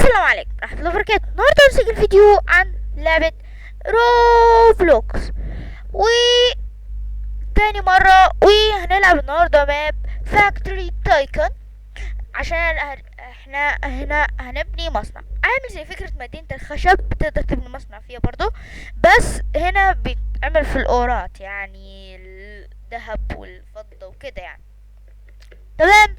السلام عليكم ورحمة الله وبركاته. النهاردة هنسجل فيديو عن لعبة روبلوكس تاني مرة، وهنلعب النهاردة ماب فاكتوري تايكون عشان احنا هنا هنبني مصنع عامل زي فكرة مدينة الخشب، تقدر تبني مصنع فيها برضو، بس هنا بيتعمل في الأورات، يعني الذهب والفضة وكده يعني. تمام،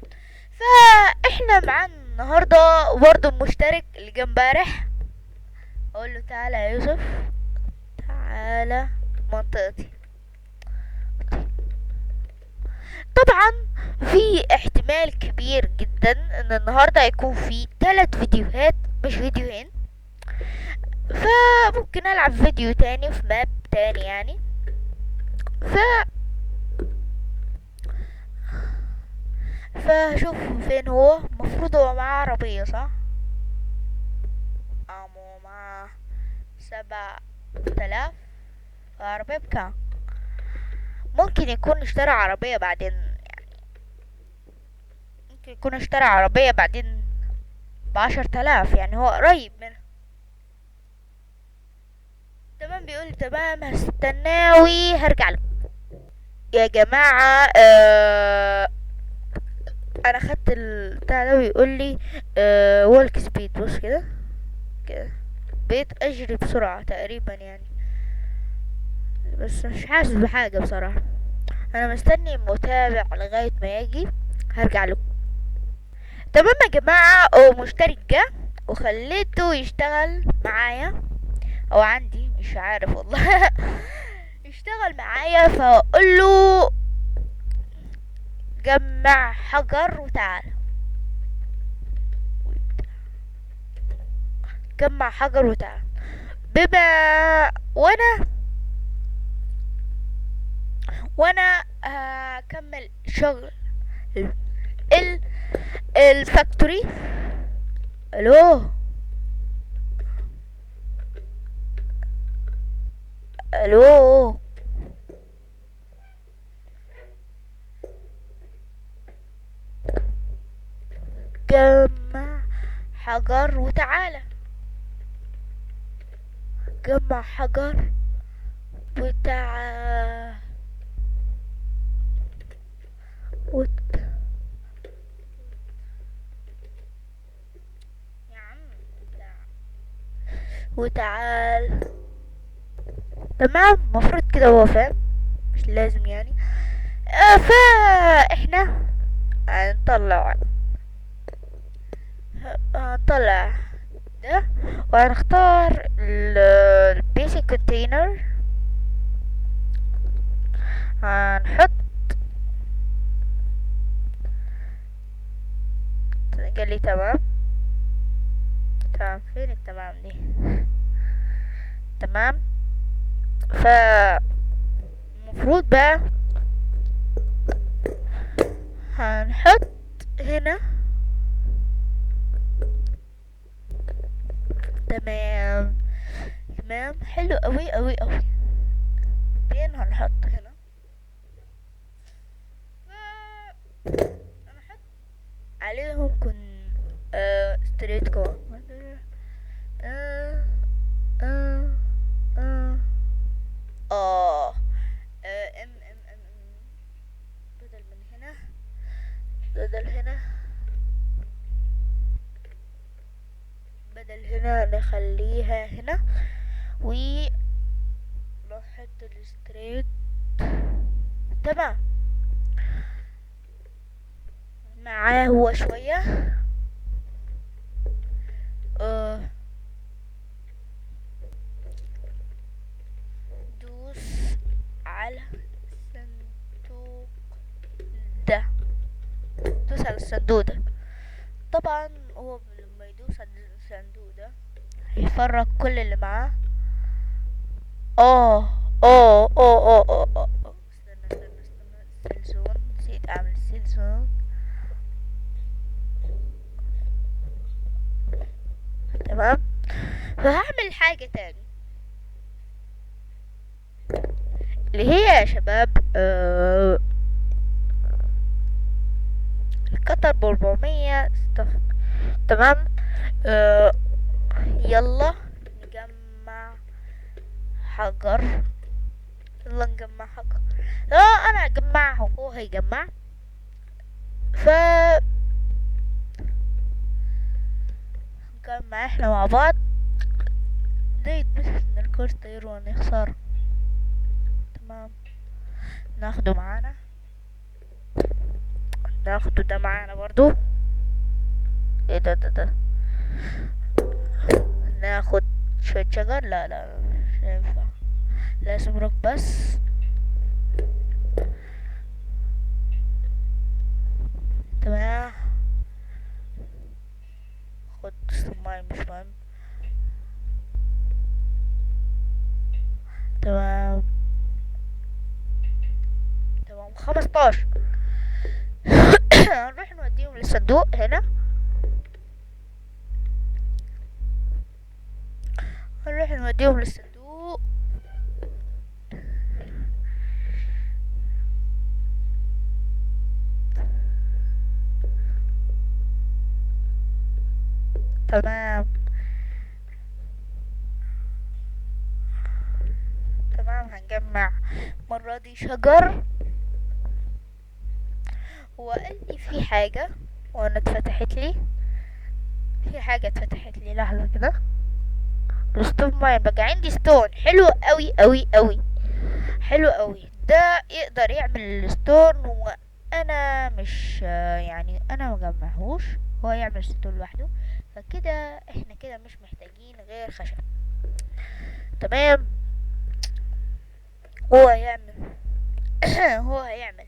فاحنا معانا النهارده برضه المشترك اللي جه امبارح. اقول له تعالى يا يوسف، تعالى منطقتي. طبعا في احتمال كبير جدا ان النهارده هيكون في 3 فيديوهات مش فيديوهين، فممكن العب فيديو تاني في ماب تاني يعني. ف فشوف فين هو. المفروض هو معاه عربية، صح؟ مو معاه 7000. عربية بكام؟ ممكن يكون اشترى عربية بعدين، يعني ممكن يكون اشترى عربية بعدين ب10,000، يعني هو قريب منها. تمام، بيقول تمام هستناوي هرجع له. يا جماعة انا خدت البتاع ده، بيقول لي والك سبيد. بص كده كده بقيت اجري بسرعة تقريبا يعني، بس مش حاسس بحاجة بصراحة. انا مستني المتابع لغاية ما يجي، هرجع له. تمام يا جماعة، ومشترك جه وخليته يشتغل معايا او عندي، مش عارف والله. يشتغل معايا، فاقول له جمع حجر وتعال. جمع حجر وتعال. بما وانا هكمل شغل ال الفاكتوري. الو الو جمع حجر وتعالى. جمع حجر وتعالى يا عم وتعال. تمام، مفروض كده هو فاهم، مش لازم يعني. فاحنا هنطلع ده، وهنختار البيسك كونتينر. هنحط، قال لي تمام. تمام، فين التمام دي؟ تمام. ف المفروض بقى هنحط هنا. تمام تمام، حلو قوي قوي قوي. فين هنحط هنا؟ هنحط عليهم ستريت كو. آه آه آه اه ام ام ام ام. بدل من هنا، بدل هنا، بدل هنا نخليها هنا، و نحط الستريت. تمام، معاه هو شوية. دوس على الصندوق ده، دوس على الصندوق ده. طبعا هو لما يدوس على الصندوق ده هيفرق كل اللي معاه. اه استنى السلسون، نسيت اعمل السلسون. تمام، فهعمل حاجة تاني اللي هي يا شباب القطر ب400 تمام. أه يلا نجمع حجر. يلا نجمع حجر. لا انا اجمعه، هو هيجمع. ف نجمع احنا مع بعض. ده يتمسك من الكورس طيرون يخسر. تمام، ناخده معانا. ناخده ده معانا برضو. ايه ده ناخد شوية شجر. لا مش هينفع، لازم روك بس. تمام، خد ماي مش مهم. تمام 15. هنروح نوديهم للصندوق هنا. هنروح نوديهم للصندوق. تمام هنجمع المرة دي شجر. هو قال لي في حاجة وانا اتفتحت لي. في حاجة اتفتحت لي، لحظة كده. الستون ماين بقى عندي ستون حلو قوي قوي قوي. حلو قوي، ده يقدر يعمل الستون وانا مش يعني انا مجمعهوش. هو يعمل ستون لوحده. فكده احنا كده مش محتاجين غير خشب. تمام، هو هيعمل هو هيعمل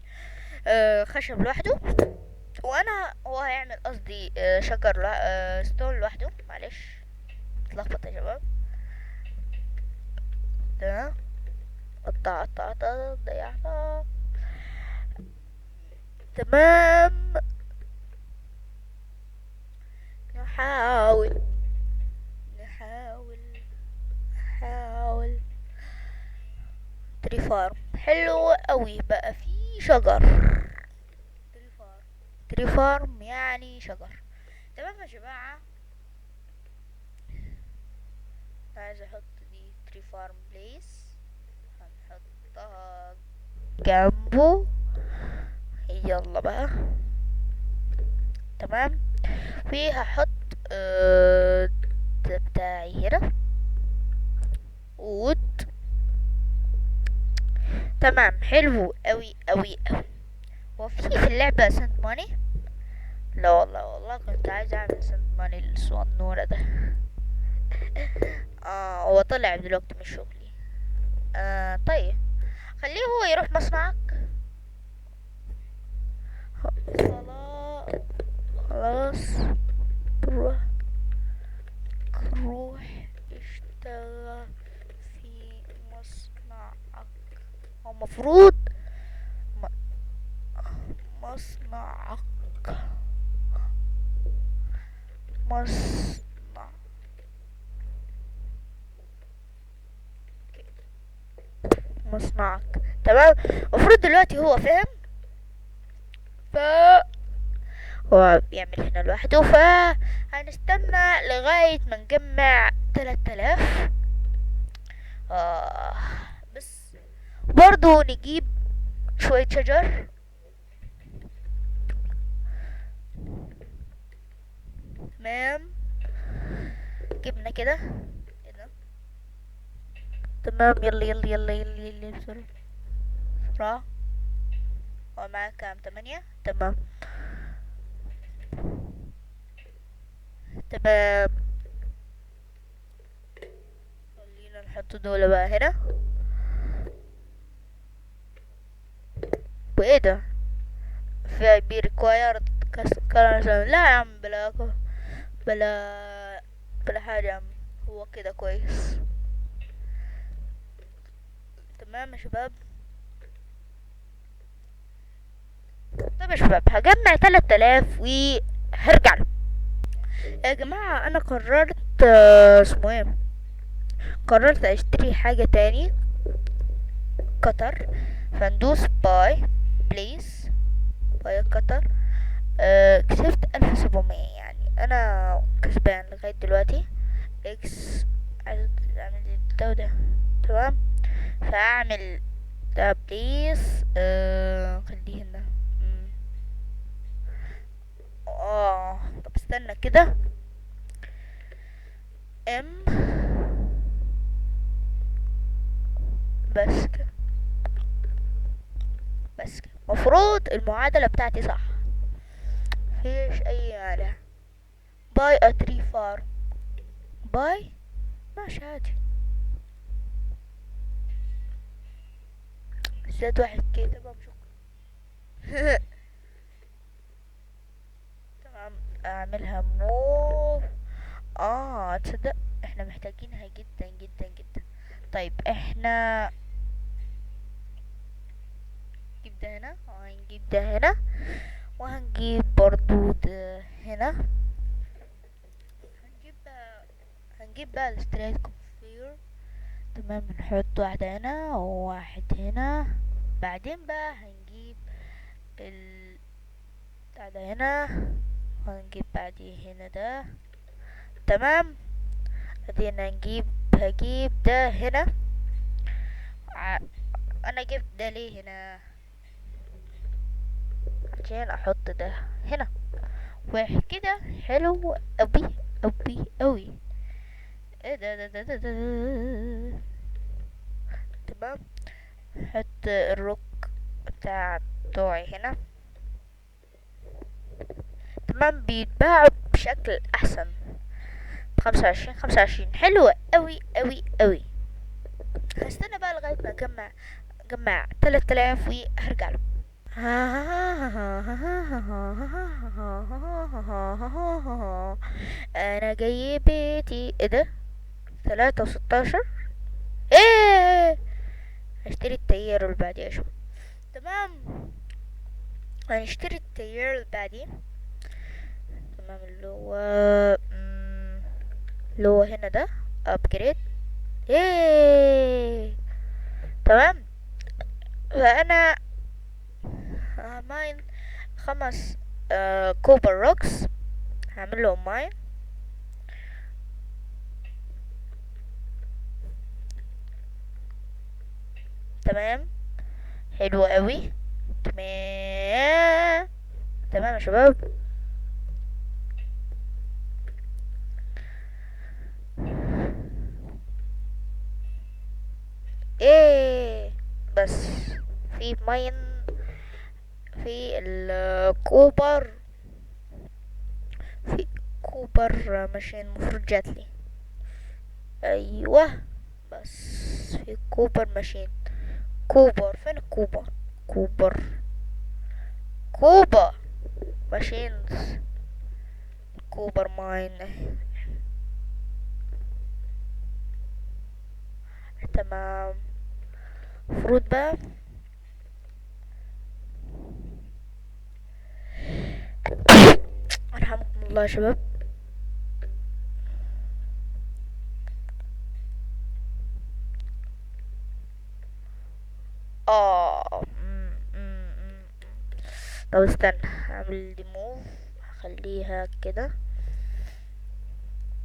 خشب لوحده. هو هيعمل قصدي شجر ستون لوحده. معلش اتلخبط يا شباب. تمام، قطع ضيعنا. تمام، نحاول نحاول. تري فارم حلو قوي، بقى في شجر. تري فارم يعني شجر. تمام يا جماعة، عايز احط دي تري فارم بليس. هنحطها جنبه. يلا بقى. تمام، وهحط ده بتاعي هنا وود. تمام، حلو قوي قوي قوي. وفي اللعبة سنت ماني. لا والله كنت عايز اعمل سنت ماني الصغنورة ده. هو طلع دلوقتي من شغلي. طيب خليه هو يروح مصنعك. خلاص روح اشتغل في مصنعك. هو مفروض م- مصنعك مصنع مصنعك. تمام، المفروض دلوقتي هو فاهم. ف هو بيعمل هنا لوحده. هنستنى لغاية ما نجمع 3000. بس برضو نجيب شوية شجر. تمام، جبنا كده. ايه ده؟ تمام، يلا بسرعة. هو معاه كام؟ 8. تمام خلينا نحط دول بقى هنا. وايه ده؟ في اي بي ريكوايرد كاستمر. لا يا عم، بلا بلا حاجة يا عم. هو كده كويس. تمام يا شباب. طب يا شباب هجمع 3000 وهرجع لكم. يا جماعة انا قررت اسمه ايه، قررت اشتري حاجة تاني. قطر. فندوس باي بليز. باي قطر. كسبت 1700 يعني انا كسبان لغاية دلوقتي. اكس عايز اعمل ده وده. تمام، فاعمل ده بليز. خليه هنا. طب استنى كده. ام بس كده، بس كده مفروض المعادلة بتاعتي صح، مفيش اي مانع. باي ا تري فارم. باي، ماشي عادي. زاد واحد كده، تمام شكرا. تمام، اعملها موف. تصدق احنا محتاجينها جدا جدا جدا. طيب احنا نجيب ده هنا، وهنجيب ده هنا، وهنجيب برضو ده هنا. هنجيب بقى هنجيب بقى الستريت كونفير. تمام، نحط واحدة هنا وواحد هنا. بعدين بقى هنجيب ال بتاع ده هنا، وهنجيب بعديه هنا ده. تمام، بعدين هجيب ده هنا. ع- انا جبت ده ليه هنا؟ عشان احط ده هنا واحد كده. حلو اوي اوي اوي. ايه ده. تمام، حط الروك بتاع بتوعي هنا. تمام، بيتباعوا بشكل احسن. 25 حلوة اوي اوي اوي. هستنى بقى لغاية ما اجمع 3000 وهرجع له. انا جاي بيتي. ايه ده؟ 3 و16. ايه، هشتري التيار اللي بعديه اشوف. تمام، هنشتري التيار اللي بعديه. تمام، اللي هو هنا ده ابجريد. ايه، تمام. فانا ماين 5 كوبر روكس. هعمل لهم ماين. تمام، حلو قوي. تمام، تمام يا شباب. ايه، بس في ماين في الكوبر. في كوبر ماشين المفروض جاتلي. ايوه، بس في كوبر ماشين. كوبر فين الكوبر؟ كوبر كوبر ماشينز. كوبر ماين. تمام، المفروض بقى ارحمكم الله يا شباب. اه مم، مم، مم. طب استنى، هعمل دي موف. هخليها كده.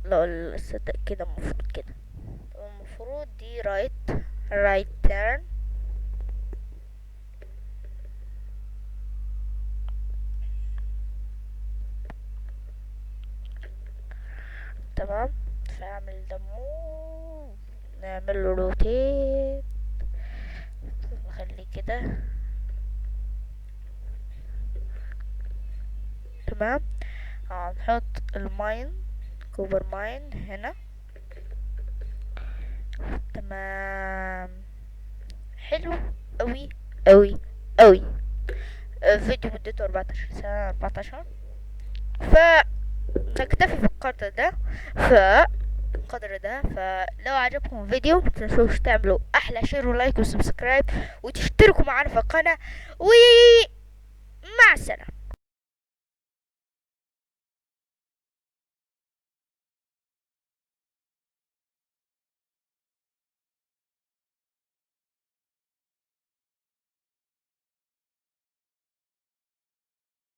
لا صدق كده، المفروض كده. طب المفروض دي رايت تيرن. تمام، فاعمل ده موف. نعمل له روتيت. نخليه كده. تمام، هنحط الماين، كوبر ماين هنا. تمام، حلو اوي اوي اوي. فيديو مدته 14 ساعة 14. فنكتفي بالقدر ده. القدر ده. فلو عجبكم الفيديو متنسوش تعملوا احلى شير ولايك وسبسكرايب، وتشتركوا معنا في القناة. وي